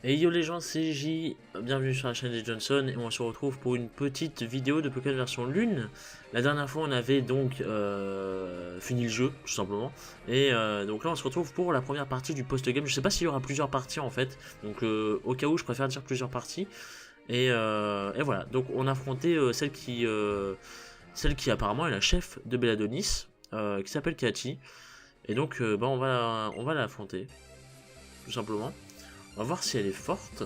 Et yo les gens, c'est J, bienvenue sur la chaîne des Johnson et on se retrouve pour une petite vidéo de Pokémon version lune. La dernière fois on avait donc fini le jeu tout simplement et donc là on se retrouve pour la première partie du post-game. Je sais pas s'il y aura plusieurs parties en fait, donc au cas où je préfère dire plusieurs parties et voilà, donc on a affronté celle qui apparemment est la chef de Belladonis qui s'appelle Katy et donc bah, on va l'affronter tout simplement. On va voir si elle est forte.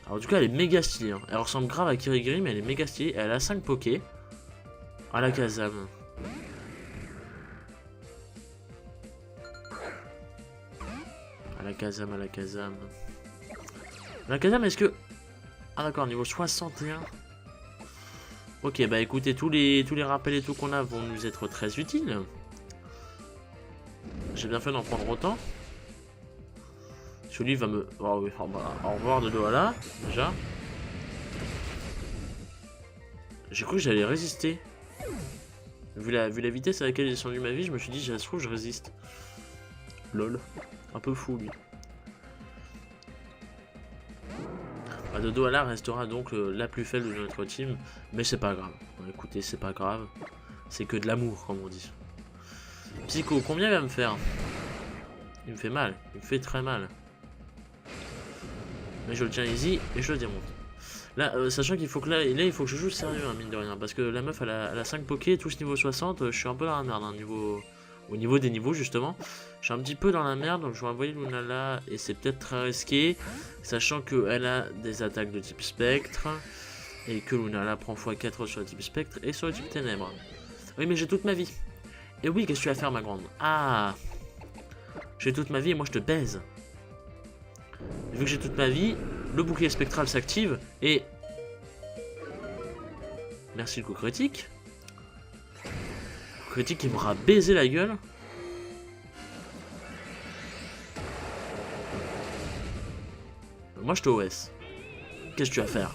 Alors en tout cas elle est méga stylée, hein. Elle ressemble grave à Kirigiri mais elle est méga stylée. Elle a 5 Poké. À la Kazam. À la Kazam, à la Kazam. À la Kazam, est-ce que... Ah d'accord, niveau 61. Ok, bah écoutez, tous les rappels et tout qu'on a vont nous être très utiles. J'ai bien fait d'en prendre autant. Celui va me... Oh, oui, bah, au revoir de Doala, déjà. J'ai cru que j'allais résister. Vu la vitesse à laquelle j'ai descendu ma vie, je me suis dit, ça se trouve, je résiste. Lol. Un peu fou, lui. Bah, Dodo Ala restera donc la plus faible de notre team, mais c'est pas grave. Bon, écoutez, c'est pas grave. C'est que de l'amour, comme on dit. Psycho, combien il va me faire? Il me fait mal. Il me fait très mal. Mais je le tiens easy et je le démonte. Là, sachant qu'il faut que là, il faut que je joue sérieux, hein, mine de rien. Parce que la meuf, elle a 5 Poké, tous niveau 60, je suis un peu dans la merde, hein, au niveau des niveaux, justement. Je suis un petit peu dans la merde, donc je vais envoyer Lunala, et c'est peut-être très risqué. Sachant qu'elle a des attaques de type spectre, et que Lunala prend x4 sur le type spectre et sur le type ténèbres. Oui, mais j'ai toute ma vie. Et oui, qu'est-ce que tu vas faire, ma grande? Ah! J'ai toute ma vie et moi je te baise. Vu que j'ai toute ma vie, le bouclier spectral s'active et... Merci le coup critique. Le coup critique qui m'aura baisé la gueule. Moi je te OS. Qu'est-ce que tu vas faire?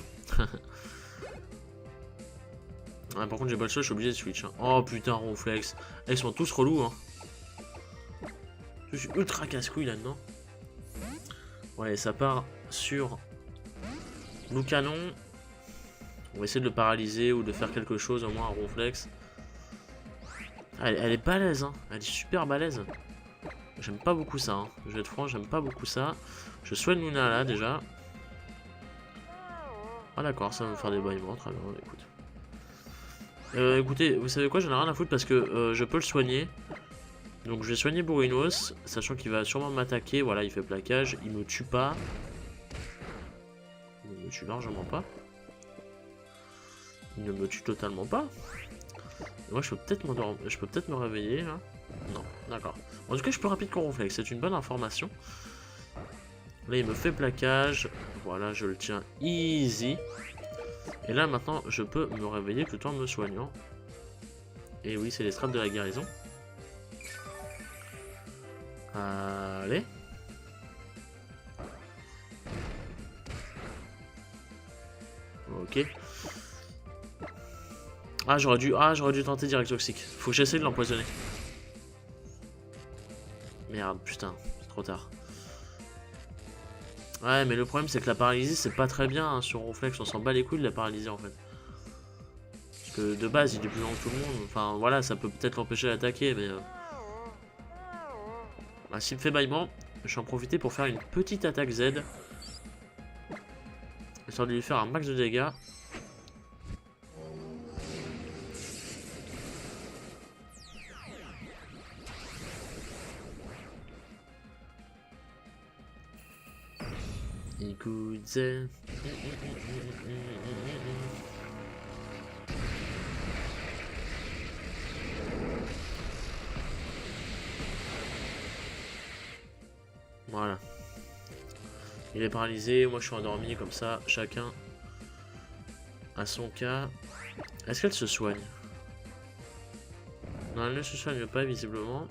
Ah, par contre j'ai pas le choix, je suis obligé de switch. Hein. Oh putain, Ronflex. Ils sont tous relous. Hein. Je suis ultra casse-couille là-dedans. Ouais, ça part sur Blue Canon. On va essayer de le paralyser ou de faire quelque chose au moins à Ronflex. Elle est balèze, hein. Elle est super balèze. J'aime pas beaucoup ça, hein. Je vais être franc, j'aime pas beaucoup ça. Je soigne Luna là déjà. Ah d'accord, ça va me faire des bâillements, très bien, écoute. Écoutez, vous savez quoi, j'en ai rien à foutre parce que je peux le soigner. Donc je vais soigner Bourrinos, sachant qu'il va sûrement m'attaquer. Voilà, il fait plaquage, il me tue pas. Il me tue largement pas. Il ne me tue totalement pas. Et moi je peux peut-être m'endormir, je peux peut-être me réveiller là. Non, d'accord. En tout cas je suis plus rapide qu'en Ronflex, c'est une bonne information. Là il me fait plaquage. Voilà, je le tiens easy. Et là maintenant je peux me réveiller tout en me soignant. Et oui, c'est les straps de la guérison. Allez. Ok. Ah j'aurais dû tenter direct toxique. Faut que j'essaie de l'empoisonner. Merde, putain, c'est trop tard. Ouais, mais le problème c'est que la paralysie c'est pas très bien hein, sur Ronflex, on s'en bat les couilles de la paralysie en fait. Parce que de base il est plus lent que tout le monde. Enfin voilà, ça peut peut-être l'empêcher d'attaquer, mais... Bah, s'il me fait bâillement, je vais en profiter pour faire une petite attaque Z. Histoire de lui faire un max de dégâts. Écoute Z. Voilà. Il est paralysé, moi je suis endormi, comme ça, chacun a son cas. Est-ce qu'elle se soigne? Non, elle ne se soigne pas, visiblement.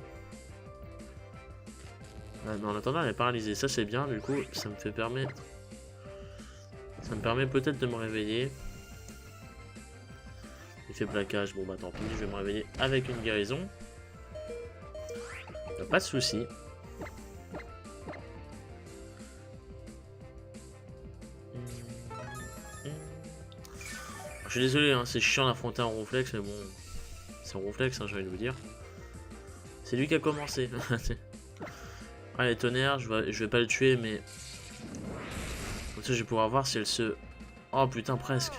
Ah, mais en attendant, elle est paralysée, ça c'est bien, du coup, ça me permet peut-être de me réveiller. Il fait plaquage, bon bah tant pis, je vais me réveiller avec une guérison. Pas de soucis. suis désolé, hein, c'est chiant d'affronter un Ronflex, mais bon, c'est un Ronflex, hein, j'ai envie de vous dire. C'est lui qui a commencé. Allez, tonnerre, je vais pas le tuer, mais... Comme ça, je vais pouvoir voir si elle se... Oh putain, presque.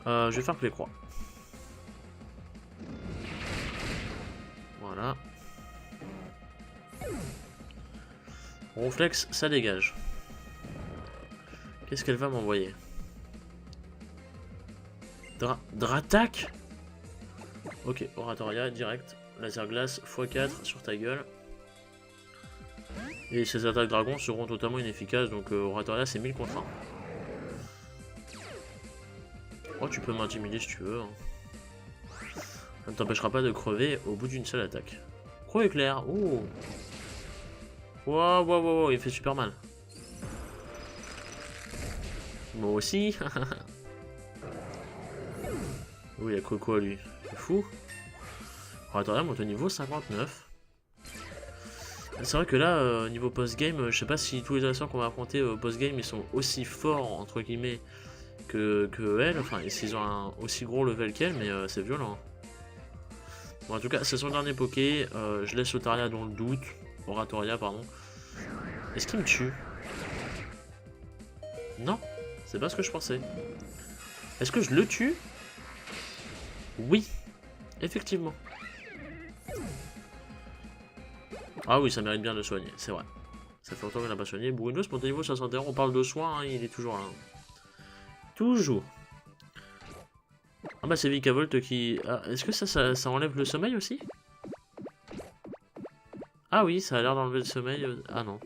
Je vais faire que les croix. Voilà. Ronflex, ça dégage. Qu'est-ce qu'elle va m'envoyer? Dratak. Ok, Oratoria, direct. Laser glace, x4 sur ta gueule. Et ces attaques dragons seront totalement inefficaces, donc Oratoria c'est 1000 contre 1. Oh, tu peux m'intimider si tu veux. Hein. Ça ne t'empêchera pas de crever au bout d'une seule attaque. Gros éclair, ouh. Wow, wow, wow, wow, il fait super mal. Moi aussi. Oui, il y a Coco à lui. C'est fou. Oratoria monte au niveau 59. C'est vrai que là, niveau post-game, je sais pas si tous les adversaires qu'on va affronter au post-game, ils sont aussi forts, entre guillemets, que elle. Enfin, s'ils ont un aussi gros level qu'elle, mais c'est violent. Bon, en tout cas, c'est son dernier poké. Je laisse Otaria dans le doute. Oratoria, pardon. Est-ce qu'il me tue? Non, c'est pas ce que je pensais. Est-ce que je le tue? Oui, effectivement. Ah oui, ça mérite bien de soigner, c'est vrai. Ça fait longtemps qu'on n'a pas soigné. Bruno, pour ton niveau 61, on parle de soins, hein, il est toujours là. Toujours. Ah bah c'est Vikavolt qui... Ah, est-ce que ça enlève le sommeil aussi? Ah oui, ça a l'air d'enlever le sommeil. Ah non.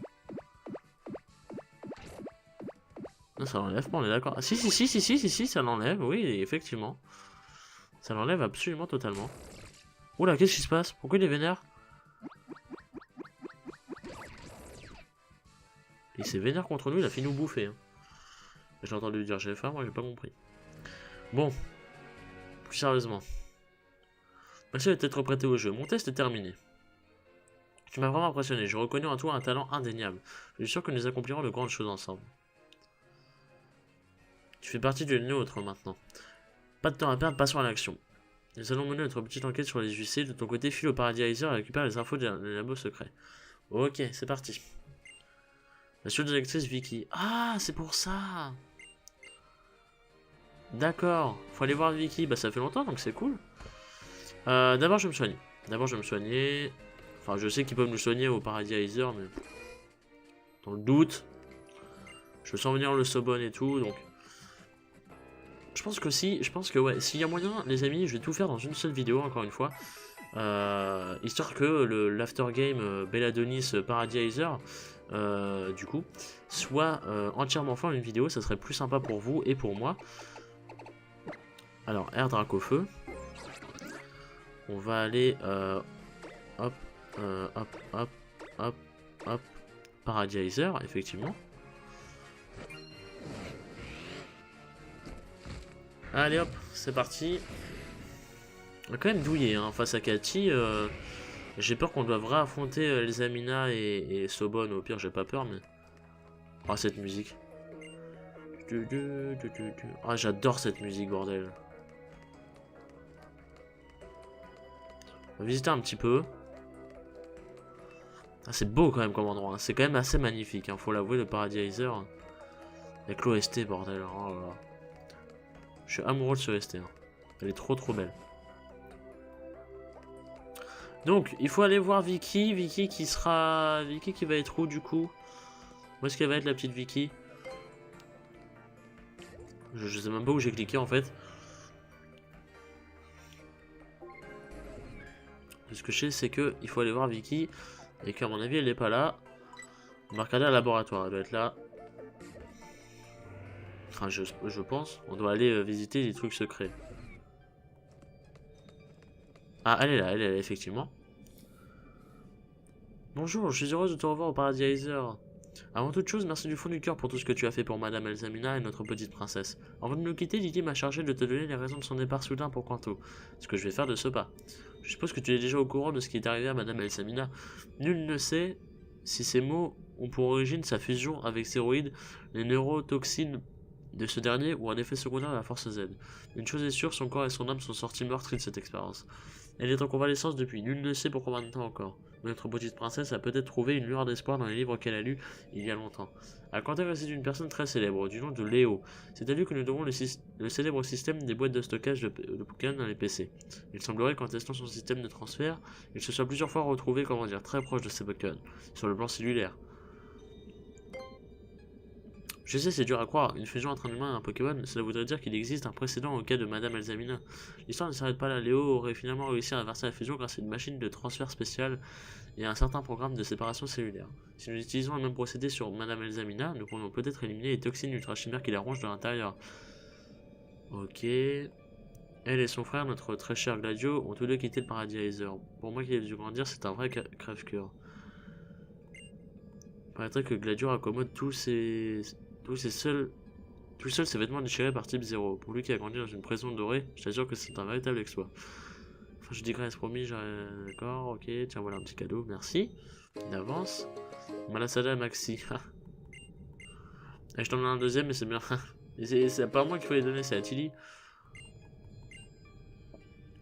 Non, ça l'enlève pas, on est d'accord. Ah, si, ça l'enlève, oui, effectivement. Ça l'enlève absolument totalement. Oula, qu'est-ce qui se passe? Pourquoi il est vénère? Il s'est vénère contre nous, il a fait nous bouffer. Hein. J'ai entendu dire GFA, moi j'ai pas compris. Bon. Plus sérieusement. Merci d'être prêté au jeu. Mon test est terminé. Tu m'as vraiment impressionné. Je reconnais en toi un talent indéniable. Je suis sûr que nous accomplirons de grandes choses ensemble. Tu fais partie du nôtre maintenant. Pas de temps à perdre, passons à l'action. Nous allons mener notre petite enquête sur les UC. De ton côté, file au Paradise et récupère les infos des labos secrets. Ok, c'est parti. La chute de l'actrice Vicky. Ah, c'est pour ça. D'accord. Faut aller voir Vicky. Bah, ça fait longtemps, donc c'est cool. D'abord, je vais me soigner. Enfin, je sais qu'ils peuvent nous soigner au Paradiser, mais... Dans le doute. Je sens venir le Sobon et tout, donc... Je pense que ouais, s'il y a moyen, les amis, je vais tout faire dans une seule vidéo, encore une fois. Histoire que l'aftergame Belladonis Paradiser, du coup, soit entièrement fait en une vidéo, ça serait plus sympa pour vous et pour moi. Alors, Air Dracofeu. On va aller, hop, hop, Paradiser, effectivement. Allez hop, c'est parti. On a quand même douillé hein, face à Cathy. J'ai peur qu'on doive réaffronter les Amina et Sobon. Au pire, j'ai pas peur, mais... Ah, cette musique. Ah, j'adore cette musique, bordel. On va visiter un petit peu. Ah, c'est beau quand même comme endroit. Hein. C'est quand même assez magnifique. Hein. Faut l'avouer, le Paradiser. Avec l'OST, bordel. Oh là là. Je suis amoureux de ce OST. Hein. Elle est trop belle. Donc, il faut aller voir Vicky. Vicky qui va être où du coup? Où est-ce qu'elle va être la petite Vicky? Je sais même pas où j'ai cliqué en fait. Ce que je sais, c'est que il faut aller voir Vicky. Et qu'à mon avis, elle n'est pas là. On va regarder un laboratoire. Elle doit être là. Enfin, je pense. On doit aller visiter des trucs secrets. Ah, elle est là, effectivement. Bonjour, je suis heureuse de te revoir au Paradiser. Avant toute chose, merci du fond du cœur pour tout ce que tu as fait pour Madame Elsamina et notre petite princesse. Avant de nous quitter, Didi m'a chargé de te donner les raisons de son départ soudain pour Kanto. Ce que je vais faire de ce pas. Je suppose que tu es déjà au courant de ce qui est arrivé à Madame Elsamina. Nul ne sait si ces mots ont pour origine sa fusion avec stéroïdes, les neurotoxines de ce dernier ou un effet secondaire de la force Z. Une chose est sûre, son corps et son âme sont sortis meurtris de cette expérience. Elle est en convalescence depuis, nul ne sait pour combien de temps encore. Mais notre petite princesse a peut-être trouvé une lueur d'espoir dans les livres qu'elle a lus il y a longtemps. À Canter réside une personne très célèbre, du nom de Léo. C'est à lui que nous devons le célèbre système des boîtes de stockage de Pokémon dans les PC. Il semblerait qu'en testant son système de transfert, il se soit plusieurs fois retrouvé, comment dire, très proche de ses Pokémon, sur le plan cellulaire. Je sais, c'est dur à croire, une fusion entre un humain et un Pokémon, cela voudrait dire qu'il existe un précédent au cas de Madame Elzamina. L'histoire ne s'arrête pas là, Léo aurait finalement réussi à inverser la fusion grâce à une machine de transfert spéciale et à un certain programme de séparation cellulaire. Si nous utilisons le même procédé sur Madame Elzamina, nous pourrions peut-être éliminer les toxines ultra-chimères qui la rongent de l'intérieur. Ok... Elle et son frère, notre très cher Gladio, ont tous deux quitté le paradis Aether. Pour moi qui ai dû grandir, c'est un vrai crève-cœur. Il paraîtrait que Gladio accommode tout seul ses vêtements déchirés par type 0. Pour lui qui a grandi dans une prison dorée, je t'assure que c'est un véritable exploit. Enfin, je dis Grace, promis, d'accord, ok, tiens, voilà un petit cadeau, merci. D'avance. Malasada Maxi. Et je t'en donne un deuxième, mais c'est bien. C'est pas moi qu'il faut les donner, c'est à Tilly.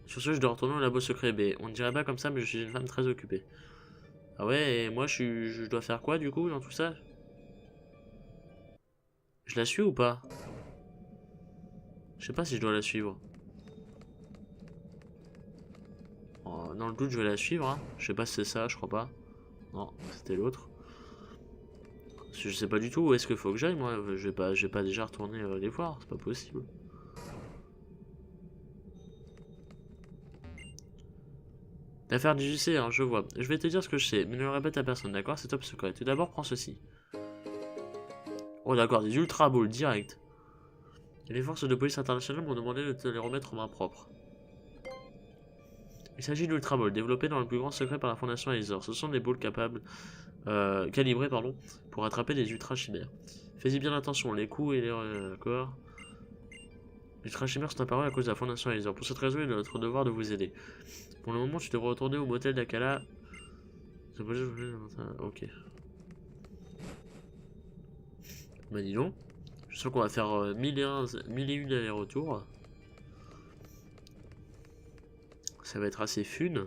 Sur ce, je dois retourner au labo secret B. On ne dirait pas comme ça, mais je suis une femme très occupée. Ah ouais, et moi, je dois faire quoi, du coup, dans tout ça? Je la suis ou pas? Je sais pas si je dois la suivre. Oh, dans le doute, je vais la suivre. Hein. Je sais pas si c'est ça, je crois pas. Non, c'était l'autre. Je sais pas du tout où est-ce qu'il faut que j'aille, moi. Je vais pas déjà retourner les voir, c'est pas possible. L'affaire du JC, hein, je vois. Je vais te dire ce que je sais, mais ne le répète à personne, d'accord? C'est top secret. Tout d'abord, prends ceci. Oh d'accord, des Ultra Balls, direct. Et les forces de police internationales m'ont demandé de te les remettre en main propre. Il s'agit d'Ultra Balls, développés dans le plus grand secret par la Fondation Aether. Ce sont des balls calibrés pour attraper des ultra chimères. Fais-y bien attention, les coups et les corps. Les ultra chimères sont apparus à cause de la Fondation Aether. Pour cette raison, il est notre devoir de vous aider. Pour le moment, tu devrais retourner au motel d'Akala. Ok. Bah dis donc. Je sens qu'on va faire 1001 allers-retours. Ça va être assez fun.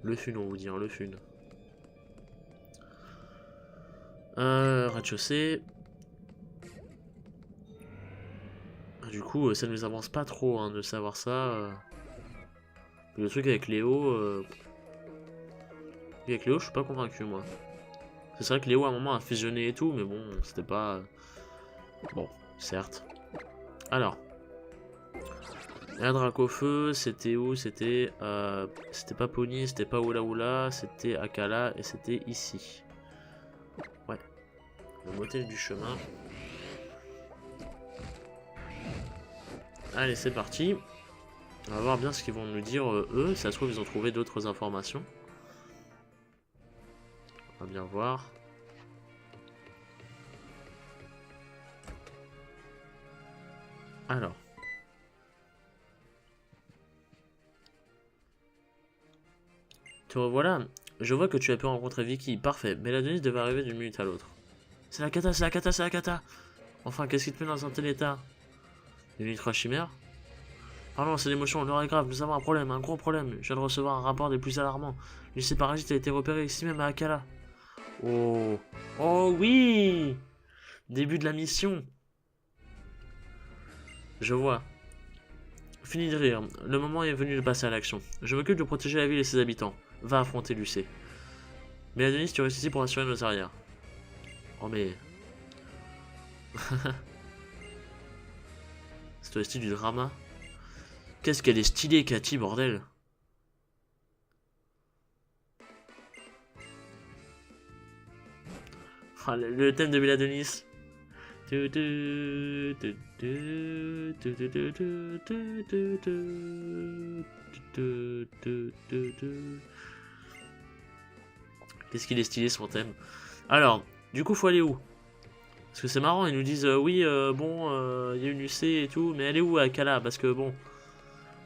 Le fun, on vous dit, hein, le fun. Rez-de-chaussée. Du coup, ça ne nous avance pas trop hein, de savoir ça. Le truc avec Léo... Avec Léo, je suis pas convaincu, moi. C'est vrai que Léo, à un moment, a fusionné et tout, mais bon, c'était pas... Bon, certes. Alors. Un drac au feu, c'était où? C'était pas Pony, c'était pas Oula Oula, c'était Akala, et c'était ici. Ouais. Le motel du chemin. Allez, c'est parti. On va voir bien ce qu'ils vont nous dire, eux. Ça se trouve, ils ont trouvé d'autres informations. On va bien voir. Alors. Te revoilà. Je vois que tu as pu rencontrer Vicky. Parfait. Mais la Denise devait arriver d'une minute à l'autre. C'est la cata, c'est la cata, c'est la cata. Enfin, qu'est-ce qui te met dans un tel état? Une ultra chimère? Pardon, c'est l'émotion, l'heure est grave, nous avons un problème, un gros problème. Je viens de recevoir un rapport des plus alarmants. Une parasite a été repérée ici même à Akala. Oh. Oh oui. Début de la mission. Je vois. Fini de rire. Le moment est venu de passer à l'action. Je m'occupe de protéger la ville et ses habitants. Va affronter Lucé. Mais Adonis, tu restes ici pour assurer nos arrières. Oh mais... C'est le style du drama. Qu'est-ce qu'elle est stylée, Cathy, bordel. Ah, le thème de Méladonis. Qu'est-ce qu'il est stylé son thème. Alors, du coup, faut aller où? Parce que c'est marrant, ils nous disent oui, bon, il y a une UC et tout, mais elle est où Akala? Parce que bon,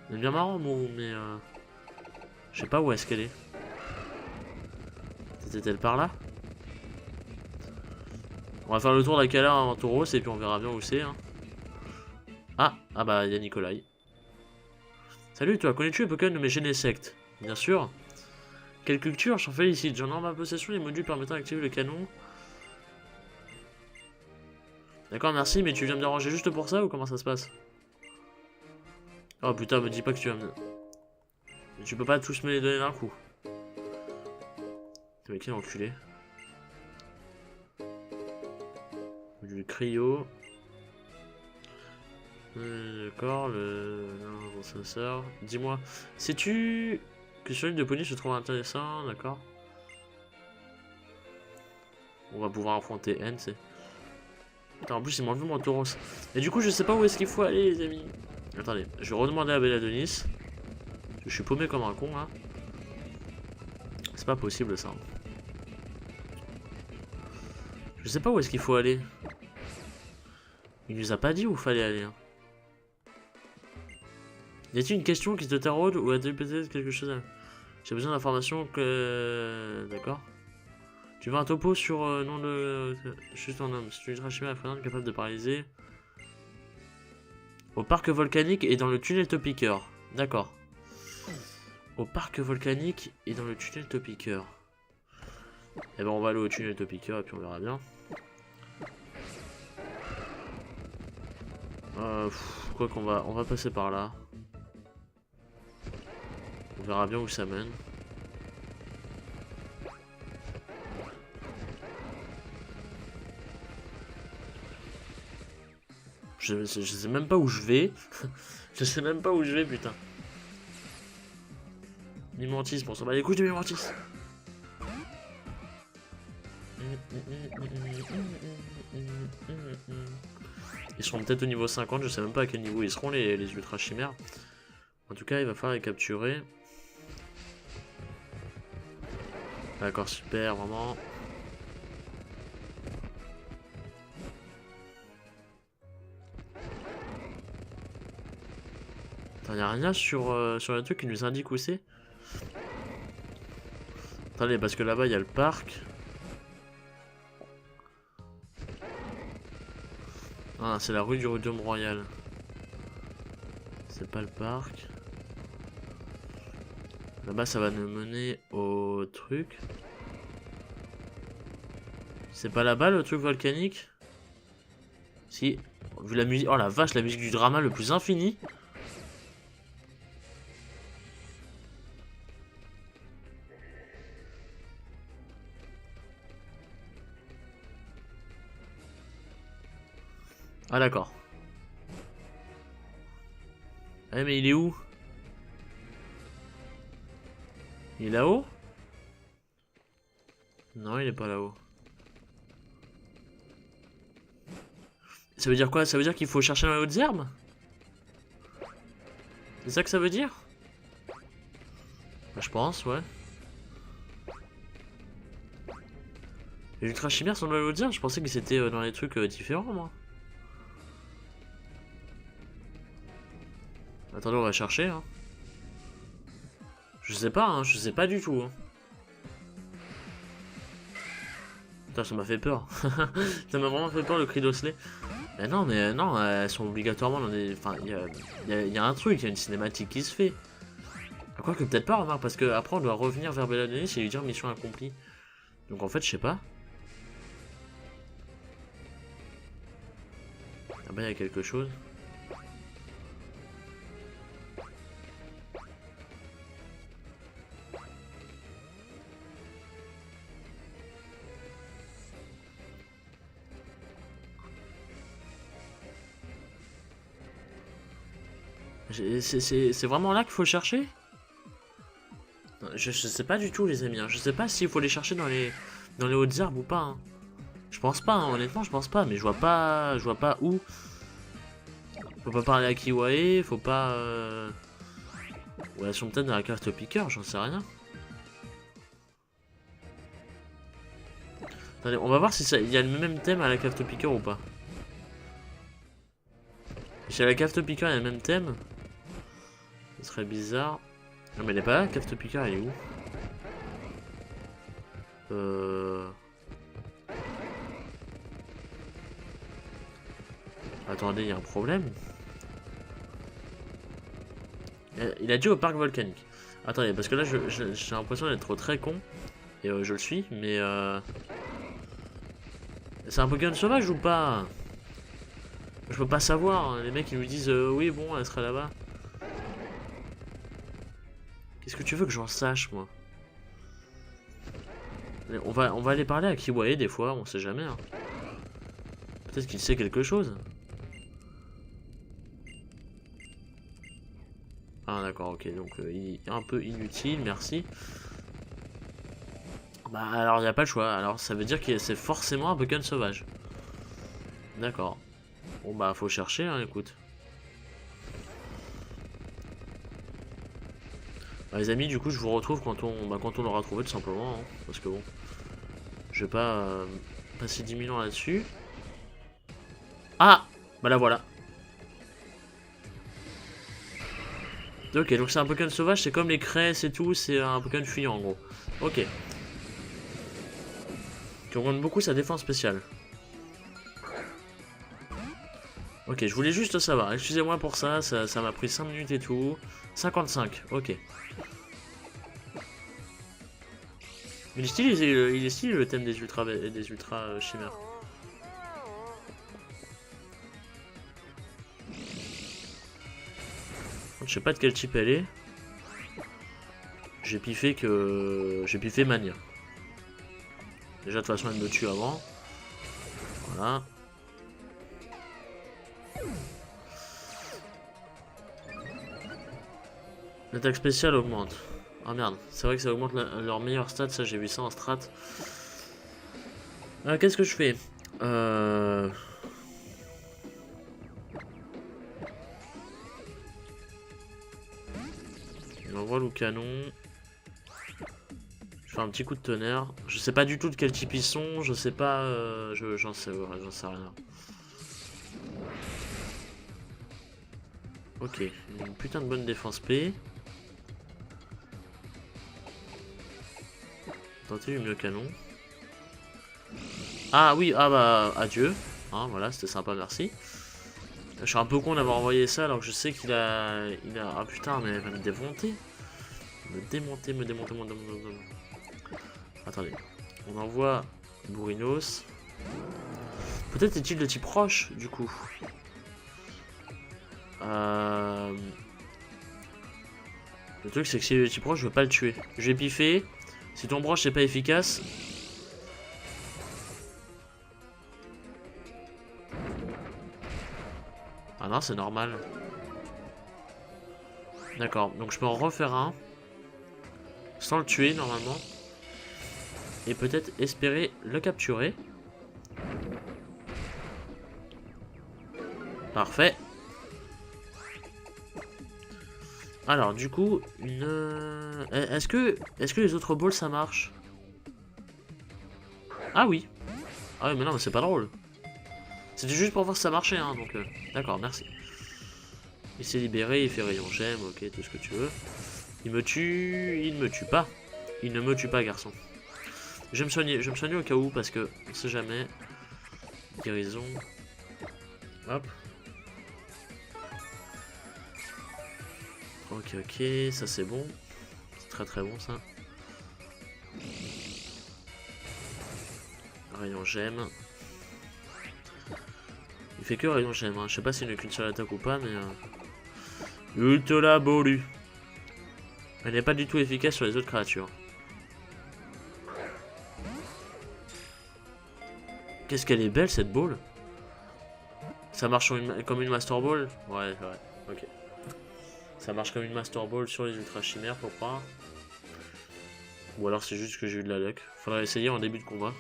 c'est bien marrant, moi, mais je sais pas où est-ce qu'elle est. C'était-elle par là? On va faire le tour d'Akala en taureau et puis on verra bien où c'est. Hein. Ah bah il y a Nikolai. Salut toi, connais-tu les Pokémon nommés Genesect? Bien sûr. Quelle culture? J'en félicite. J'en ai en ma possession les modules permettant d'activer le canon. D'accord, merci, mais tu viens me déranger juste pour ça ou comment ça se passe? Oh putain, me dis pas que tu vas me... Tu peux pas tous me les donner d'un coup. T'es quel enculé. Du cryo. D'accord, le senseur. Dis-moi, sais-tu que sur l'île de Pony se trouve intéressant? D'accord. On va pouvoir affronter N, c'est. Putain, en plus, il m'a enlevé mon tauros. Et du coup, je sais pas où est-ce qu'il faut aller, les amis. Attendez, je vais redemander à Belladenis. Je suis paumé comme un con, là. C'est pas possible, ça. Je sais pas où est-ce qu'il faut aller. Il nous a pas dit où il fallait aller. Hein. Y a-t-il une question qui te taraude ou a-t-il peut-être quelque chose à... J'ai besoin d'informations que... D'accord. Tu veux un topo sur nom de... Juste un homme. C'est une ultra-chimère effrayante capable de paralyser. Au parc volcanique et dans le tunnel Topiqueur. D'accord. Au parc volcanique et dans le tunnel Topiqueur. Eh ben on va aller au tunnel Topiqueur et puis on verra bien. Quoi qu'on va... On va passer par là. On verra bien où ça mène. Je sais même pas où je vais. Je sais même pas où je vais, putain. Mimantis, pour s'en battre les couilles de Mimantis. Ils seront peut-être au niveau 50, je sais même pas à quel niveau ils seront les ultra chimères. En tout cas, il va falloir les capturer. D'accord, super, vraiment. Attends, y'a rien sur, sur le truc qui nous indique où c'est. Attendez, parce que là-bas, il y a le parc. Ah, c'est la rue du Royaume Royal. C'est pas le parc. Là-bas, ça va nous mener au truc. C'est pas là-bas, le truc volcanique? Si. Vu la musique... Oh la vache, la musique du drama le plus infini. Ah d'accord. Eh mais il est où? Il est là-haut? Non, il est pas là-haut. Ça veut dire quoi? Ça veut dire qu'il faut chercher dans les hautes herbes? C'est ça que ça veut dire? Bah, je pense, ouais. Les ultra chimères sont dans les hautes herbes? Je pensais que c'était dans les trucs différents, moi. Attendez, on va chercher, hein. Je sais pas, hein, je sais pas du tout. Hein. Putain, ça m'a fait peur. Ça m'a vraiment fait peur le cri d'Osley. Mais non, elles sont obligatoirement dans des... Enfin, il y a un truc, il y a une cinématique qui se fait. Quoique peut-être pas, remarque, parce que après on doit revenir vers Belladenis et lui dire mission accomplie. Donc en fait, je sais pas. Ah bah, il y a quelque chose. C'est vraiment là qu'il faut chercher? Je sais pas du tout, les amis. Hein. Je sais pas s'il faut les chercher dans les hautes herbes ou pas. Hein. Je pense pas, hein. Honnêtement, je pense pas. Mais je vois pas où. Faut pas parler à Kiwae, faut pas... Ouais, elles sont peut-être dans la carte piqueur, j'en sais rien. Attendez, on va voir si il y a le même thème à la carte piqueur ou pas. Si à la carte piqueur il y a le même thème, ce serait bizarre. Non mais elle est pas là, la carte piqueur, elle est où? Attendez, il y a un problème. Il a dit au parc volcanique. Attendez, parce que là, j'ai l'impression d'être très con. Et je le suis, mais... C'est un Pokémon sauvage ou pas? Je peux pas savoir. Hein. Les mecs, ils nous disent oui, bon, elle sera là-bas. Qu'est-ce que tu veux que j'en sache, moi? On va aller parler à Kiwae des fois, on sait jamais. Hein. Peut-être qu'il sait quelque chose. Ah d'accord, ok, donc il est un peu inutile, merci. Bah alors il n'y a pas le choix, alors ça veut dire que c'est forcément un Pokémon sauvage. D'accord. Bon bah faut chercher, hein, écoute. Bah, les amis, du coup je vous retrouve quand on l'aura trouvé tout simplement, hein, parce que bon, je vais pas passer 10 000 ans là-dessus. Ah, bah là voilà. Ok, donc c'est un Pokémon sauvage, c'est comme les cresses et tout, c'est un Pokémon fuyant en gros. Ok. Qui augmente beaucoup sa défense spéciale. Ok, je voulais juste savoir. Excusez-moi pour ça, ça m'a pris 5 minutes et tout. 55, ok. Il est stylé le thème des ultra chimères. Je sais pas de quel type elle est. J'ai piffé Mania. Déjà de toute façon elle me tue avant. Voilà. L'attaque spéciale augmente. Ah merde, c'est vrai que ça augmente leur meilleur stat, ça j'ai vu ça en strat. Qu'est-ce que je fais On envoie le canon. Je fais un petit coup de tonnerre. Je sais pas du tout de quel type ils sont, je sais pas... j'en sais rien. Ok, une putain de bonne défense P. Tentez le canon. Ah oui, ah bah adieu. Hein, voilà, c'était sympa, merci. Je suis un peu con d'avoir envoyé ça alors que je sais qu'il a... Ah putain, mais elle va me démonter. Me démonter. Attendez. On envoie Bourrinos. Peut-être est-il de type roche, du coup. Le truc, c'est que si il est de type roche, je veux pas le tuer. Je vais piffer. Si ton broche n'est pas efficace... Ah non, c'est normal. D'accord, donc je peux en refaire un. Sans le tuer, normalement. Et peut-être espérer le capturer. Parfait. Alors, du coup, est-ce que les autres balls, ça marche? Ah oui. Ah oui, mais non, mais c'est pas drôle. C'était juste pour voir si ça marchait, hein, donc... D'accord, merci. Il s'est libéré, il fait rayon gemme, ok, tout ce que tu veux. Il me tue... Il ne me tue pas. Il ne me tue pas, garçon. Je vais me soigner au cas où, parce que... On sait jamais. Guérison. Hop. Ok, ça c'est bon. C'est très très bon, ça. Rayon gemme. Il fait que rayon gemme, hein. Je sais pas s'il n'a qu'une seule attaque ou pas, mais... Ultra Bolu. Elle n'est pas du tout efficace sur les autres créatures. Qu'est-ce qu'elle est belle cette ball. Ça marche comme une Master Ball. Ouais, ok. Ça marche comme une Master Ball sur les Ultra Chimères, faut croire. Ou alors c'est juste que j'ai eu de la luck. Faudrait essayer en début de combat.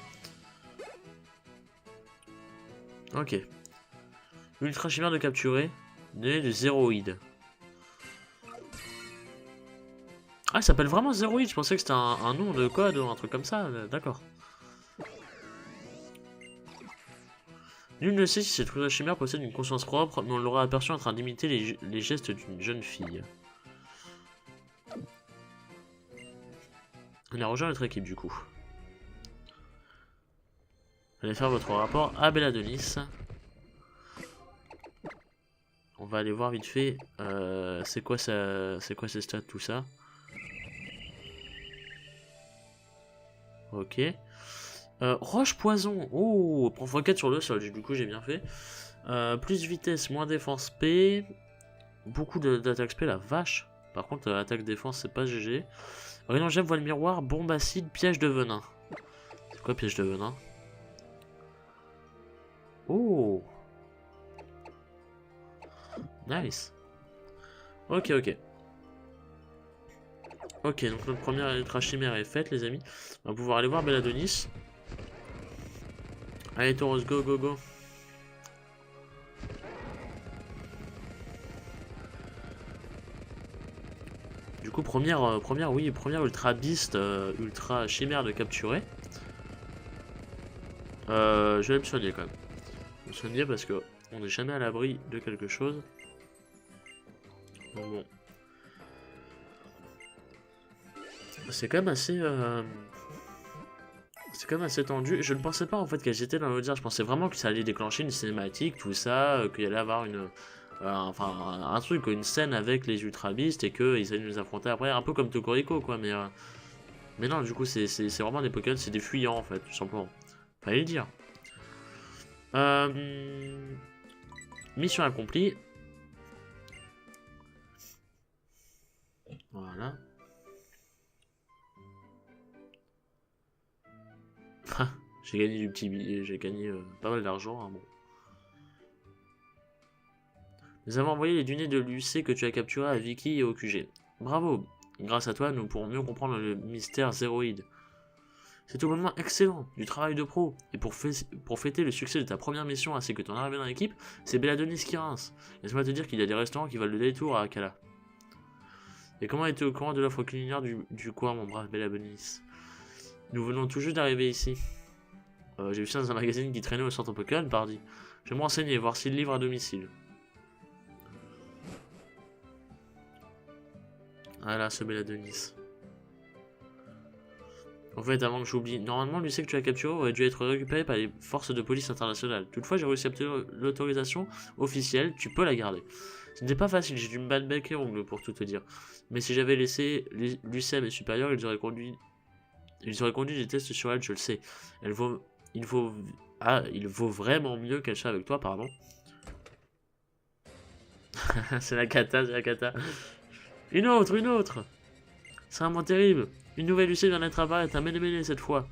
Ok. Ultra Chimère de capturer. Né de Zéroïde. Ah, il s'appelle vraiment Zéroïde. Je pensais que c'était un nom de code ou un truc comme ça. D'accord. Nul ne sait si cette Ultra Chimère possède une conscience propre, mais on l'aura aperçu en train d'imiter les gestes d'une jeune fille. On a rejoint notre équipe du coup. Allez faire votre rapport à Belladenis. On va aller voir vite fait. C'est quoi ses stats, tout ça. Ok. Roche poison. Oh, prend x4 sur le sol. Du coup, j'ai bien fait. Plus vitesse, moins défense P. Beaucoup d'attaque SP, la vache. Par contre, attaque défense, c'est pas GG. Rayon gemme, voile miroir, bombe acide, piège de venin. C'est quoi piège de venin? Oh, nice. Ok, ok. Ok, donc notre première ultra chimère est faite, les amis. On va pouvoir aller voir Belladenis. Allez, Tauros, go, go, go. Du coup, première ultra beast, ultra chimère de capturer. Je vais me soigner quand même. Me soigner parce que on n'est jamais à l'abri de quelque chose. Donc bon. C'est quand même assez... C'est quand même assez tendu. Je ne pensais pas en fait qu'elles étaient dans l'audience. Je pensais vraiment que ça allait déclencher une cinématique, tout ça, qu'il y allait avoir une... enfin, un truc, une scène avec les Ultra Beasts et qu'ils allaient nous affronter après, un peu comme Tokoriko quoi, mais non, du coup, c'est vraiment des Pokémon, c'est des fuyants en fait, tout simplement. Fallait le dire. Mission accomplie. Voilà. J'ai gagné du petit billet, j'ai gagné pas mal d'argent. Hein, bon. Nous avons envoyé les dunés de l'UC que tu as capturé à Vicky et au QG. Bravo. Grâce à toi, nous pourrons mieux comprendre le mystère zéroïde. C'est tout bonnement excellent, du travail de pro. Et pour fêter le succès de ta première mission ainsi que ton arrivée dans l'équipe, c'est Belladenis qui rince. Laisse-moi te dire qu'il y a des restaurants qui valent le détour à Akala. Et comment es-tu au courant de l'offre culinaire du coin, mon brave Belladenis? Nous venons tout juste d'arriver ici. J'ai vu ça dans un magazine qui traînait au centre Pokémon, pardi. Je vais me renseigner, voir s'il livre à domicile. Voilà, ce Belladenis. En fait, avant que j'oublie, normalement, le lycée que tu as capturé aurait dû être récupéré par les forces de police internationales. Toutefois, j'ai réussi à obtenir l'autorisation officielle, tu peux la garder. Ce n'était pas facile, j'ai dû me battre bec et ongle pour tout te dire. Mais si j'avais laissé Lucien à mes supérieurs, ils auraient conduit des tests sur elle, je le sais. Il vaut vraiment mieux qu'elle soit avec toi, pardon. C'est la cata, c'est la cata. Une autre, une autre. C'est vraiment terrible. Une nouvelle Lucie vient d'être apparaître, un mêlé cette fois.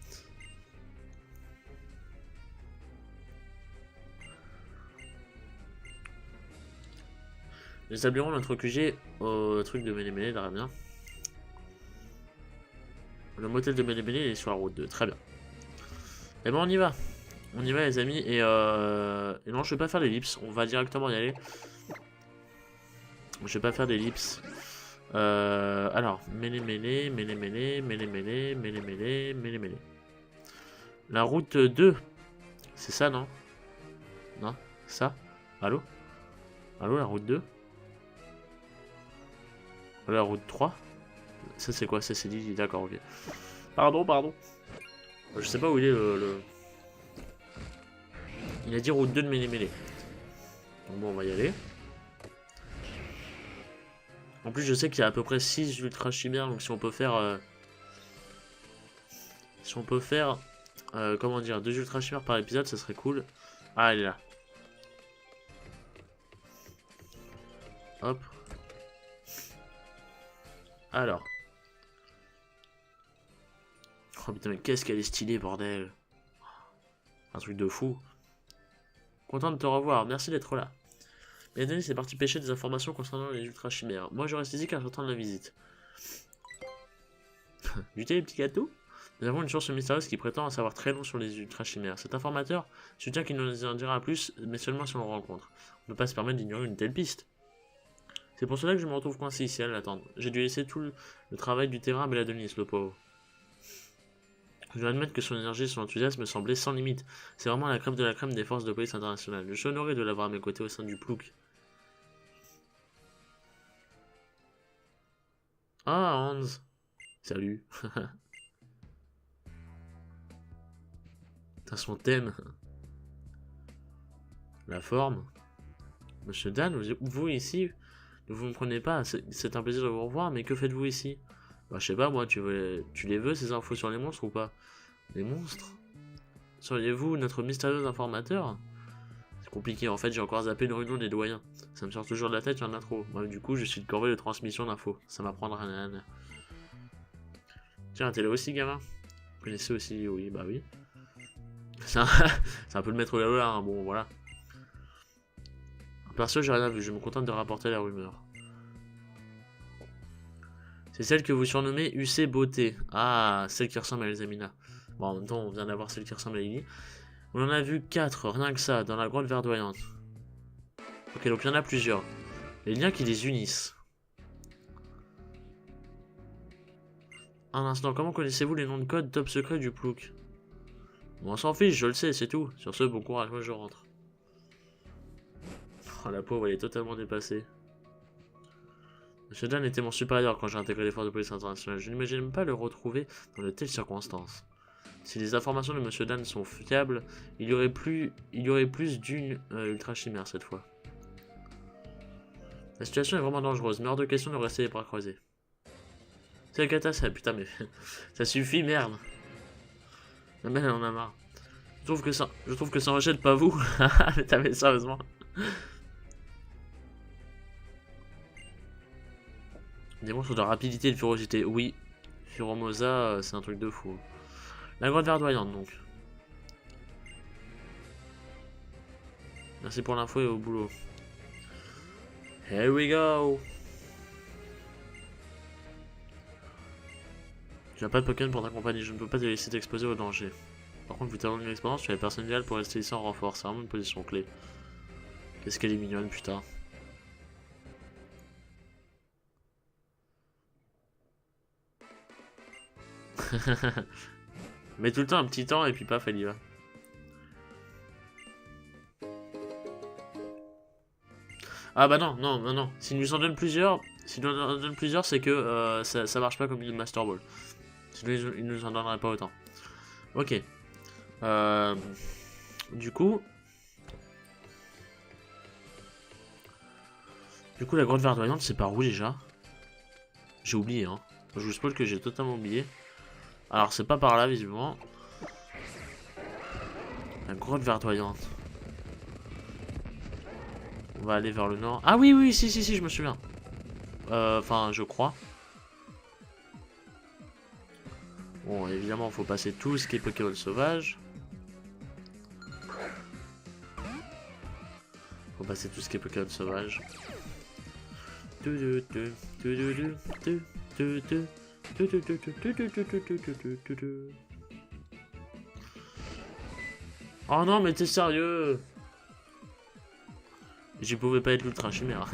Nous établirons notre QG au truc de mêlé, très bien. Le motel de mêlé est sur la route 2, très bien. Et ben on y va. On y va les amis, et non je vais pas faire l'ellipse, on va directement y aller. Je vais pas faire d'ellipse. Alors, mêlé. La route 2. C'est ça, non? Non? Ça? Allô? Allô, la route 2? La route 3? Ça, c'est quoi? Ça, c'est dit. D'accord, ok. Pardon. Je sais pas où il est Il a dit route 2 de mêlé. Donc bon, on va y aller. En plus, je sais qu'il y a à peu près 6 ultra chimères, donc si on peut faire... comment dire, 2 ultra chimères par épisode, ça serait cool. Ah, elle est là. Hop. Alors. Oh putain, mais qu'est-ce qu'elle est stylée, bordel. Un truc de fou. Content de te revoir, merci d'être là. Mais Denis est parti pêcher des informations concernant les ultra chimères. Moi, je reste ici car j'attends la visite. Du thé, les petits gâteaux? Nous avons une source mystérieuse qui prétend en savoir très long sur les ultra chimères. Cet informateur soutient qu'il nous en dira plus, mais seulement si on le rencontre. On ne peut pas se permettre d'ignorer une telle piste. C'est pour cela que je me retrouve coincé ici à l'attendre. J'ai dû laisser tout le travail du terrain à Belladenis, le pauvre. Je dois admettre que son énergie et son enthousiasme me semblaient sans limite. C'est vraiment la crème de la crème des forces de police internationales. Je suis honoré de l'avoir à mes côtés au sein du plouc. Ah, Hans. Salut. T'as son thème. La forme. Monsieur Dan, vous ici, ne vous me prenez pas, c'est un plaisir de vous revoir, mais que faites-vous ici? Bah je sais pas moi, tu les veux ces infos sur les monstres ou pas? Les monstres? Seriez-vous notre mystérieux informateur? C'est compliqué, en fait j'ai encore zappé une réunion des doyens. Ça me sort toujours de la tête, il y en a trop. Moi du coup je suis de corvée de transmission d'infos. Ça m'apprendra rien. Tiens, t'es là aussi gamin? Vous connaissez aussi, oui, bah oui. C'est un peu le maître là, hein, bon voilà. Perso, j'ai rien vu, je me contente de rapporter la rumeur. C'est celle que vous surnommez UC Beauté. Ah, celle qui ressemble à Elsamina. Bon, en même temps, on vient d'avoir celle qui ressemble à Lily. On en a vu 4, rien que ça, dans la grotte verdoyante. Ok, donc il y en a plusieurs. Les liens qui les unissent. Un instant, comment connaissez-vous les noms de code top secret du plouc? Bon, on s'en fiche, je le sais, c'est tout. Sur ce, bon courage, moi je rentre. Oh, la pauvre, elle est totalement dépassée. Monsieur Dan était mon supérieur quand j'ai intégré les forces de police internationale. Je n'imagine même pas le retrouver dans de telles circonstances. Si les informations de Monsieur Dan sont fiables, il y aurait plus d'une ultra chimère cette fois. La situation est vraiment dangereuse, mais hors de question de rester les bras croisés. C'est la cata, ça, putain, mais ça suffit, merde. La mère, elle en a marre. Je trouve que ça enchaîne pas vous. Mais t'as fait sérieusement. Des monstres de rapidité et de férocité. Oui, Furomosa, c'est un truc de fou. La grotte verdoyante, donc. Merci pour l'info et au boulot. Here we go. Tu n'as pas de Pokémon pour t'accompagner, je ne peux pas te laisser t'exposer au danger. Par contre, vu ta longue expérience, tu as la personne idéale pour rester ici en renfort, c'est vraiment une position clé. Qu'est-ce qu'elle est mignonne, putain. Mais tout le temps un petit temps et puis paf, elle y va. Ah bah non, non, non, non. S'il nous en donne plusieurs, c'est que ça marche pas comme une Master Ball. Sinon, il nous en donnerait pas autant. Ok. Du coup, la grotte verdoyante, c'est par où déjà? J'ai oublié, hein. Je vous spoil que j'ai totalement oublié. Alors, c'est pas par là, visiblement. La grotte verdoyante. On va aller vers le nord. Ah oui, oui, si, je me souviens. Enfin, je crois. Bon, évidemment, il faut passer tout ce qui est Pokémon sauvage. Faut passer tout ce qui est Pokémon sauvage. Oh non, mais t'es sérieux? J'y pouvais pas être l'ultra chimère.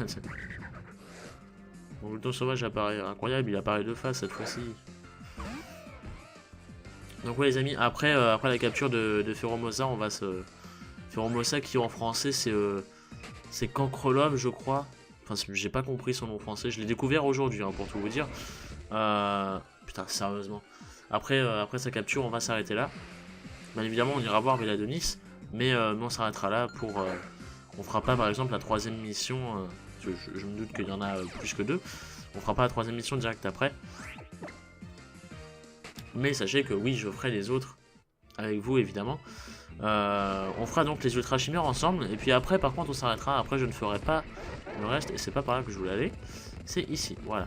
Bon, le ton sauvage apparaît incroyable, il apparaît de face cette fois-ci. Donc ouais les amis, après la capture de Furomosa, on va se... Furomosa qui en français c'est Cancrelove je crois. Enfin j'ai pas compris son nom français, je l'ai découvert aujourd'hui hein, pour tout vous dire. Putain sérieusement. Après sa capture on va s'arrêter là. Bien évidemment on ira voir Véladonis, mais on s'arrêtera là pour... on fera pas par exemple la troisième mission, je me doute qu'il y en a plus que deux. On fera pas la troisième mission direct après. Mais sachez que oui, je ferai les autres avec vous évidemment. On fera donc les ultra chimères ensemble. Et puis après, par contre, on s'arrêtera. Après, je ne ferai pas le reste. Et c'est pas par là que je voulais aller. C'est ici, voilà.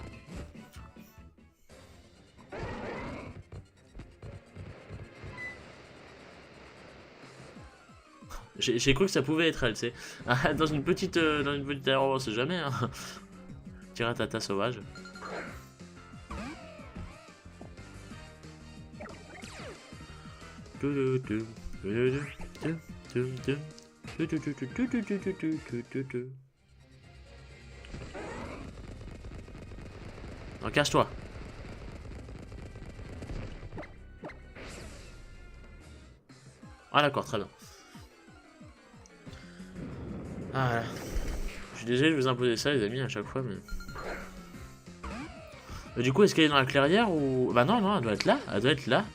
J'ai cru que ça pouvait être elle, tu sais. Dans une petite aéro, on sait jamais. Hein. Tiratata sauvage. Non, cache-toi. Ah d'accord, très bien. Ah voilà. Je suis désolé de vous imposer ça les amis à chaque fois mais... Du coup est-ce qu'elle est dans la clairière ou... Bah non, elle doit être là,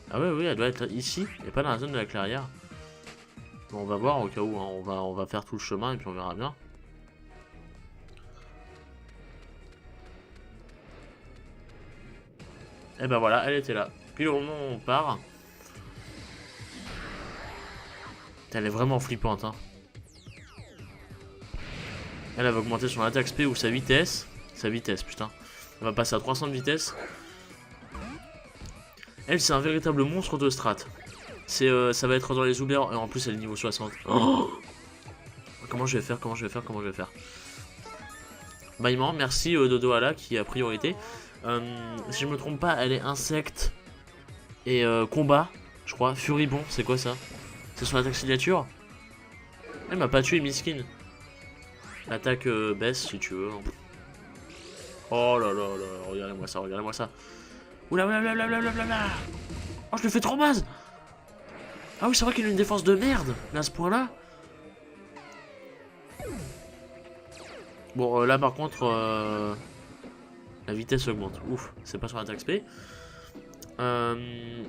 Ah ouais, oui, elle doit être ici, et pas dans la zone de la clairière. Bon, on va voir au cas où, hein. On va faire tout le chemin et puis on verra bien. Et ben voilà, elle était là. Puis au moment où on part... Elle est vraiment flippante, hein. Elle va augmenter son attaque SP ou sa vitesse. Sa vitesse, putain. Elle va passer à 300 de vitesse. Elle, c'est un véritable monstre de strat. Ça va être dans les Uber, et en plus elle est niveau 60. Oh, comment je vais faire, comment je vais faire, comment je vais faire. Baillement, merci Dodoala qui a priorité. Si je me trompe pas, elle est insecte et combat, je crois. Furibond, c'est quoi ça? C'est son attaque signature? Elle m'a pas tué, miskin. L'attaque baisse si tu veux. Oh là là là, regardez-moi ça, regardez-moi ça. Oula, oula, oula, oula, oula, oula. Oh, je le fais trop base. Ah oui, c'est vrai qu'il a une défense de merde, là, à ce point-là. Bon, là, par contre, la vitesse augmente. Ouf, c'est pas sur l'attaque SP. Le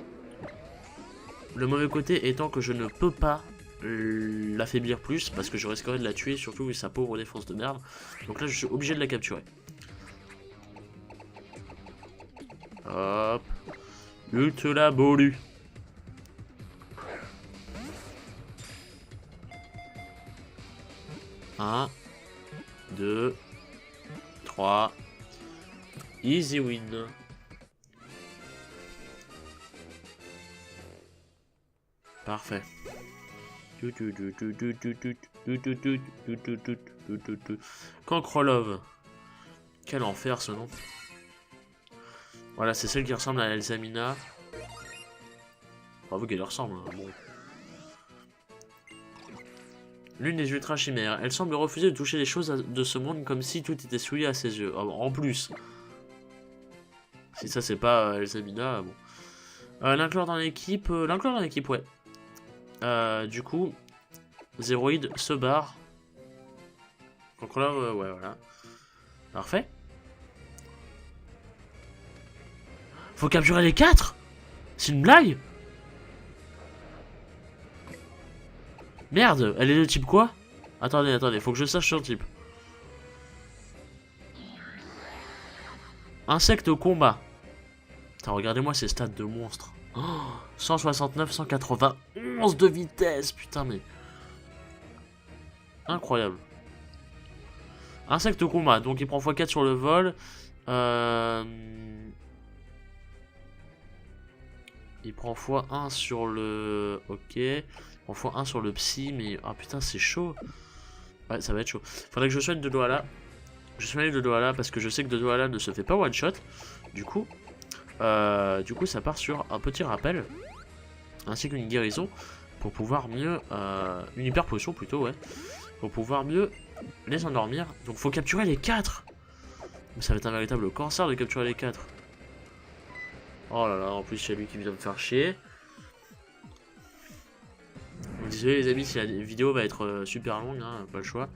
mauvais côté étant que je ne peux pas l'affaiblir plus, parce que je risquerais de la tuer, surtout avec sa pauvre défense de merde. Donc là, je suis obligé de la capturer. Hop. Ultra bolu. Un, 2, 3. Easy win. Parfait. Kankrolov. Quel enfer ce nom. Voilà, c'est celle qui ressemble à Elsamina. Bravo qu'elle ressemble, hein. Bon. L'une des ultra chimères. Elle semble refuser de toucher les choses de ce monde comme si tout était souillé à ses yeux. En plus. Si ça c'est pas Elsamina, bon. L'inclure dans l'équipe. L'inclure dans l'équipe, ouais. Du coup, Zéroïde se barre. Contrôleur, ouais, voilà. Parfait. Faut capturer les 4. C'est une blague. Merde, elle est de type quoi? Attendez, attendez, faut que je sache son type. Insecte au combat. Putain, regardez-moi ces stats de monstre. Oh, 169, 191 de vitesse, putain, mais... Incroyable. Insecte au combat, donc il prend x4 sur le vol. Il prend x1 sur le... Ok. Il prend x1 sur le psy, mais... Ah putain, c'est chaud. Ouais, ça va être chaud. Faudrait que je soigne Dodoala. Je soigne Dodoala parce que je sais que Dodoala ne se fait pas one shot. Du coup, ça part sur un petit rappel. Ainsi qu'une guérison. Pour pouvoir mieux... une hyper potion plutôt, ouais. Pour pouvoir mieux les endormir. Donc faut capturer les 4. Ça va être un véritable cancer de capturer les 4. Oh là là, en plus il y a lui qui vient me faire chier. Donc, désolé les amis si la vidéo va être super longue, hein, pas le choix.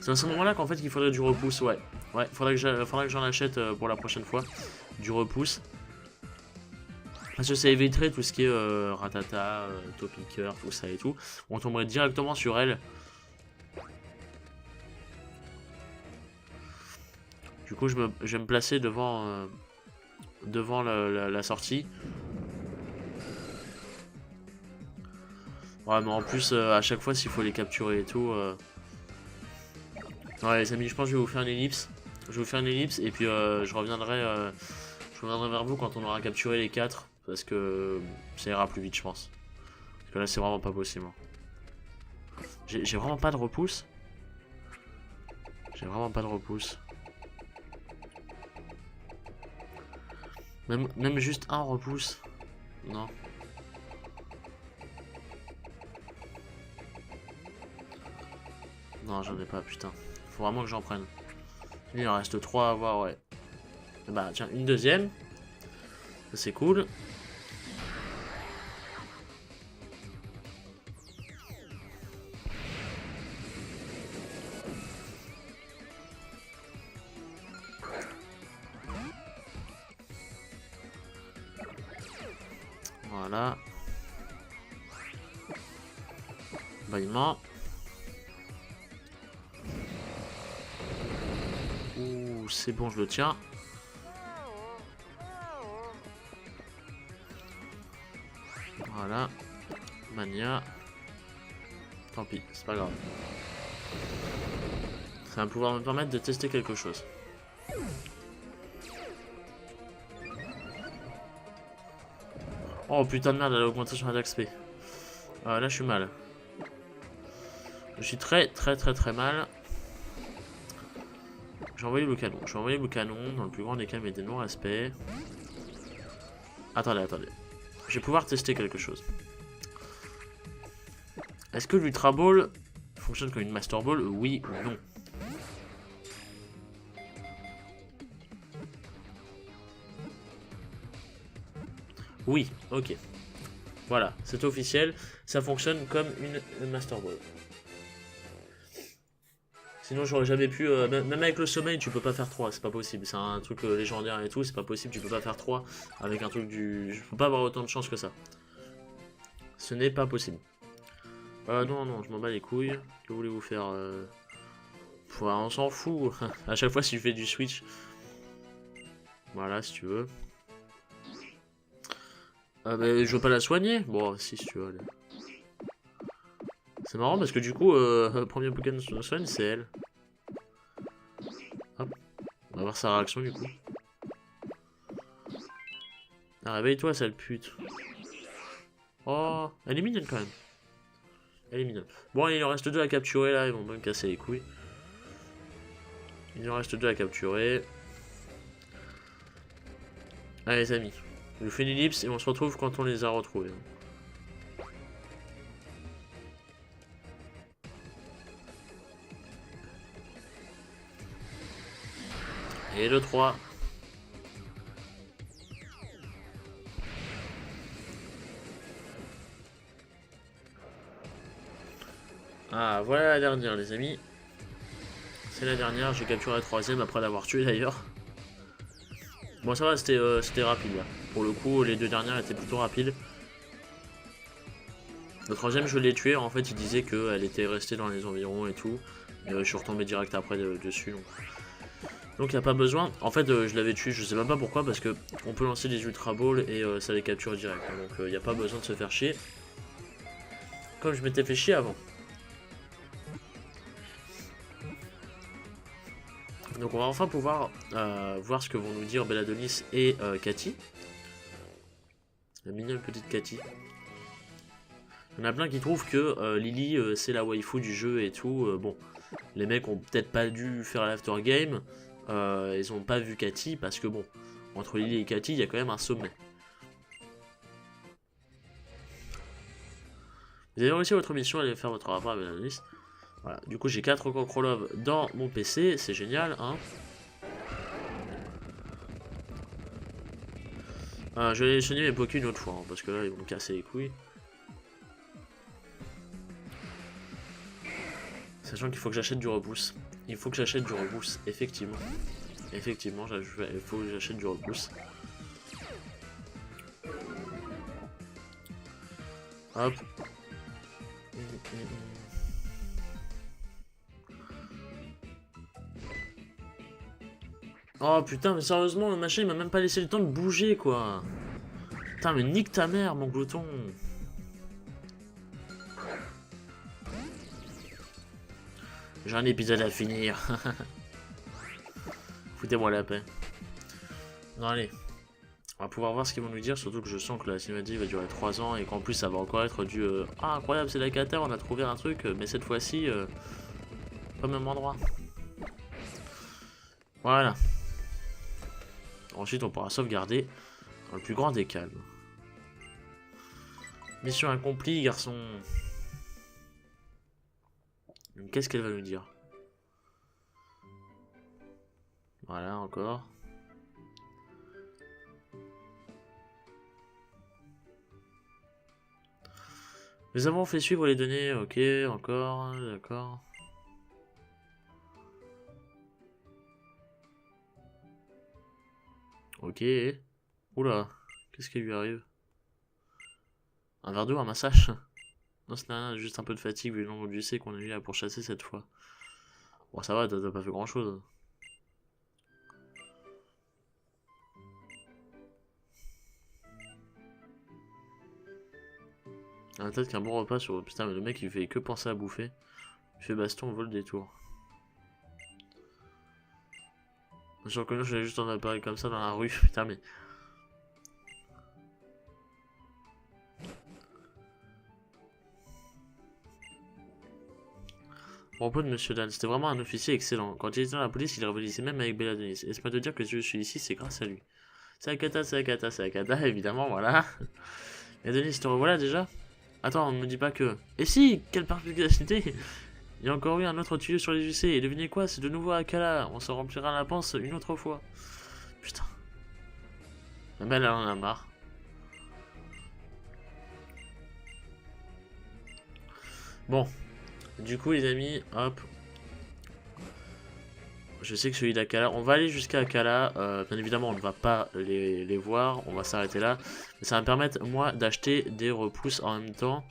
C'est à ce moment là qu'en fait il faudrait du repousse, ouais. Ouais, faudrait que j'en achète pour la prochaine fois. Du repousse. Parce que ça éviterait tout ce qui est ratata, topicker, tout ça et tout. On tomberait directement sur elle. Du coup je vais me placer devant la sortie. Ouais, mais en plus à chaque fois s'il faut les capturer et tout. Ouais les amis, je pense que je vais vous faire une ellipse. Je vais vous faire une ellipse et puis je reviendrai vers vous quand on aura capturé les 4. Parce que ça ira plus vite je pense. Parce que là c'est vraiment pas possible. J'ai vraiment pas de repousse. J'ai vraiment pas de repousse. Même juste un repousse. Non. Non, j'en ai pas, putain. Faut vraiment que j'en prenne. Il en reste 3 à avoir, ouais. Bah, tiens, une deuxième. Ça, c'est cool. Voilà. Bâillement. Ouh, c'est bon, je le tiens. Voilà. Mania. Tant pis, c'est pas grave. Ça va pouvoir me permettre de tester quelque chose. Oh putain de merde, elle a augmenté son attaque SP. Là, je suis mal. Je suis très mal. J'ai envoyé le canon. J'ai envoyé le canon dans le plus grand des calmes et des non-respects. Attendez. Je vais pouvoir tester quelque chose. Est-ce que l'Ultra Ball fonctionne comme une Master Ball? Oui ou non? Oui, ok. Voilà, c'est officiel. Ça fonctionne comme une Master Ball. Sinon, j'aurais jamais pu. Même avec le sommeil, tu peux pas faire 3, c'est pas possible. C'est un truc légendaire et tout, c'est pas possible. Tu peux pas faire 3 avec un truc du. Je peux pas avoir autant de chance que ça. Ce n'est pas possible. Non, je m'en bats les couilles. Que voulez-vous faire on s'en fout. À chaque fois, si je fais du switch. Voilà, si tu veux. Ah, mais je veux pas la soigner. Bon, si tu veux, allez. C'est marrant parce que du coup, le premier Pokémon soigne, c'est elle. Hop. On va voir sa réaction du coup. Ah, réveille-toi, sale pute. Oh, elle est mignonne quand même. Elle est mignonne. Bon, il en reste 2 à capturer là, ils vont me casser les couilles. Il en reste 2 à capturer. Allez les amis, je fais une ellipse et on se retrouve quand on les a retrouvés. Et le 3. Ah, voilà la dernière les amis. C'est la dernière, j'ai capturé la 3ème après l'avoir tué d'ailleurs. Bon ça va, c'était rapide là. Pour le coup, les 2 dernières étaient plutôt rapides. Le 3ème je l'ai tué, en fait il disait qu'elle était restée dans les environs et tout. Et je suis retombé direct après dessus. Donc il n'y a pas besoin. En fait je l'avais tué, je sais même pas pourquoi, parce que on peut lancer des Ultra Balls et ça les capture direct. Donc il n'y a pas besoin de se faire chier. Comme je m'étais fait chier avant. Donc on va enfin pouvoir voir ce que vont nous dire Belladonis et Cathy. La mignonne petite Cathy. Il y en a plein qui trouvent que Lily c'est la waifu du jeu et tout. Bon, les mecs ont peut-être pas dû faire l'after game. Ils ont pas vu Cathy parce que bon, entre Lily et Cathy, il y a quand même un sommet. Vous avez réussi votre mission, allez faire votre rapport avec la liste. Voilà, du coup j'ai 4 Cokrolov dans mon PC, c'est génial, hein. Je vais soigner mes Poké une autre fois, hein, parce que là ils vont me casser les couilles. Sachant qu'il faut que j'achète du repousse. Il faut que j'achète du repousse, effectivement. Effectivement, il faut que j'achète du repousse. Hop. Oh putain, mais sérieusement, le machin il m'a même pas laissé le temps de bouger quoi. Putain, mais nique ta mère, mon glouton. J'ai un épisode à finir. Foutez-moi la paix. Non, allez. On va pouvoir voir ce qu'ils vont nous dire, surtout que je sens que la cinématique va durer 3 ans et qu'en plus ça va encore être du ah incroyable, c'est la Qatar, on a trouvé un truc, mais cette fois-ci, pas au même endroit. Voilà. Ensuite, on pourra sauvegarder dans le plus grand des calmes. Mission accomplie, garçon. Qu'est-ce qu'elle va nous dire? Voilà, encore. Nous avons fait suivre les données, ok, encore, d'accord. Ok. Oula, qu'est-ce qui lui arrive? Un verre d'eau, un massage? Non, c'est rien, juste un peu de fatigue vu le nombre d'UC qu'on a eu là pour chasser cette fois. Bon, ça va, t'as pas fait grand chose. Peut-être qu'un bon repas sur. Putain, mais le mec il fait que penser à bouffer. Il fait baston, vole des tours. Genre que là, je l'ai juste en appareil comme ça dans la rue. Putain, mais. Propos de Monsieur Dan, c'était vraiment un officier excellent. Quand il était dans la police, il révolissait même avec Bella Denis. Et c'est pas de dire que si je suis ici, c'est grâce à lui. C'est Akata, c'est Akata, c'est Akata, évidemment, voilà. Et Denis, te revoilà déjà? Attends, on ne me dit pas que. Et si, quelle perspicacité! Il y a encore eu un autre tuyau sur les UC, et devinez quoi, c'est de nouveau Akala. On se remplira la panse une autre fois. Putain. La belle, elle en a marre. Bon. Du coup, les amis, hop. Je sais que celui d'Akala, on va aller jusqu'à Akala. Bien évidemment, on ne va pas les voir. On va s'arrêter là. Mais ça va me permettre, moi, d'acheter des repousses en même temps.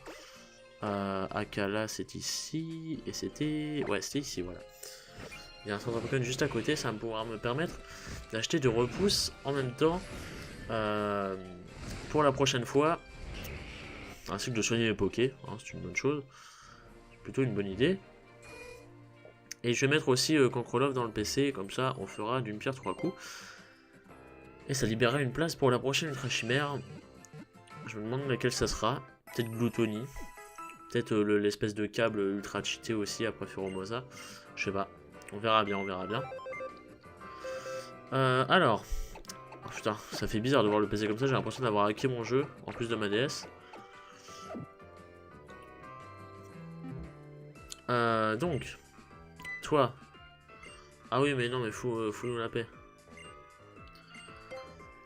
Akala, c'est ici. Et c'était. Ouais, c'était ici, voilà. Il y a un centre Pokémon juste à côté. Ça va pouvoir me permettre d'acheter des repousses en même temps. Pour la prochaine fois. Ainsi que de soigner mes Pokés. Hein, c'est une bonne chose. C'est plutôt une bonne idée. Et je vais mettre aussi Conkrolov dans le PC, comme ça on fera d'une pierre 3 coups. Et ça libérera une place pour la prochaine Ultra Chimère. Je me demande laquelle ça sera. Peut-être Gluttony. Peut-être l'espèce de câble ultra cheaté aussi après Pheromosa. Je sais pas. On verra bien, on verra bien. Alors. Oh, putain, ça fait bizarre de voir le PC comme ça. J'ai l'impression d'avoir hacké mon jeu, en plus de ma DS. Donc. Toi. Ah oui, mais non, mais fous-nous la paix.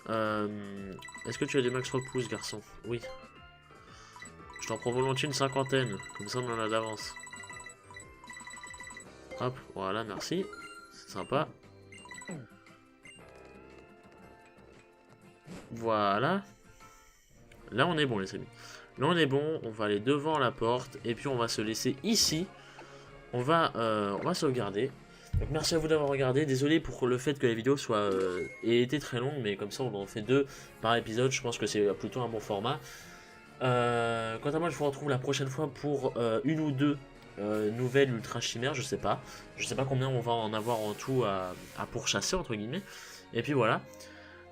Est-ce que tu as des max repousse, garçon? Oui. Je t'en prends volontiers une cinquantaine. Comme ça, on en a d'avance. Hop, voilà, merci. C'est sympa. Voilà. Là, on est bon, les amis. Là, on est bon. On va aller devant la porte. Et puis, on va se laisser ici. On va sauvegarder. Donc merci à vous d'avoir regardé. Désolé pour le fait que la vidéo ait été très longue, mais comme ça on en fait 2 par épisode. Je pense que c'est plutôt un bon format. Quant à moi, je vous retrouve la prochaine fois pour une ou deux nouvelles ultra chimères. Je sais pas combien on va en avoir en tout à pourchasser entre guillemets. Et puis voilà.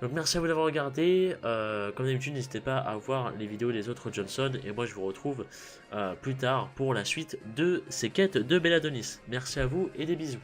Donc merci à vous d'avoir regardé. Comme d'habitude, n'hésitez pas à voir les vidéos des autres Johnson. Et moi, je vous retrouve plus tard pour la suite de ces quêtes de Belladonis. Merci à vous et des bisous.